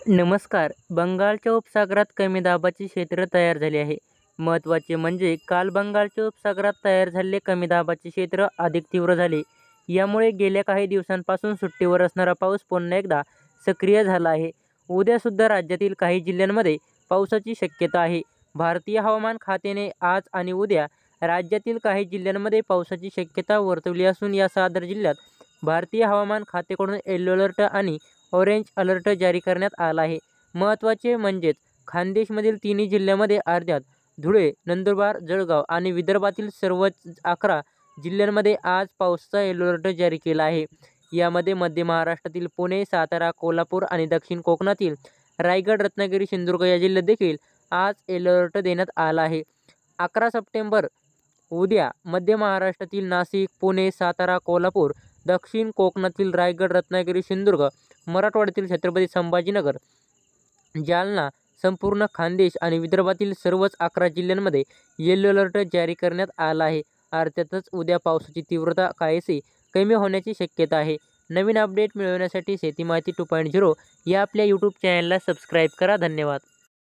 नमस्कार. बंगालच्या उपसागरात कमी दाबाचे क्षेत्र तयार झाले आहे. महत्त्वाचे म्हणजे काल बंगालच्या उपसागरात तयार झालेले कमी दाबाचे क्षेत्र अधिक तीव्र झाले. यामुळे गेल्या काही दिवसांपासून सुट्टीवर असणारा पाऊस पुन्हा एकदा सक्रिय झाला आहे. उद्यासुद्धा राज्यातील काही जिल्ह्यांमध्ये पावसाची शक्यता आहे. भारतीय हवामान खात्याने आज आणि उद्या राज्यातील काही जिल्ह्यांमध्ये पावसाची शक्यता वर्तवली असून या 6 जिल्ह्यात भारतीय हवामान खात्याकडून येलो अलर्ट आणि ऑरेंज अलर्ट जारी करण्यात आला आहे. महत्त्वाचे म्हणजेच खानदेशमधील तिन्ही जिल्ह्यांमध्ये अर्ध्यात, धुळे, नंदुरबार, जळगाव आणि विदर्भातील सर्वच 11 जिल्ह्यांमध्ये आज पावसाचा येलो अलर्ट जारी केला आहे. यामध्ये मध्य महाराष्ट्रातील पुणे, सातारा, कोल्हापूर आणि दक्षिण कोकणातील रायगड, रत्नागिरी, सिंधुदुर्ग या जिल्ह्यात देखील आज येलो अलर्ट देण्यात आला आहे. 11 सप्टेंबर उद्या मध्य महाराष्ट्रातील नाशिक, पुणे, सातारा, कोल्हापूर, दक्षिण कोकणातील रायगड, रत्नागिरी, सिंधुदुर्ग, मराठवाड्यातील छत्रपती संभाजीनगर, जालना, संपूर्ण खानदेश आणि विदर्भातील सर्वच 11 जिल्ह्यांमध्ये येलो अलर्ट जारी करण्यात आला आहे. अर्थातच उद्या पावसाची तीव्रता काहीशी कमी होण्याची शक्यता आहे. नवीन अपडेट मिळवण्यासाठी शेती माहिती 2.0 या आपल्या यूट्यूब चॅनलला सबस्क्राईब करा. धन्यवाद.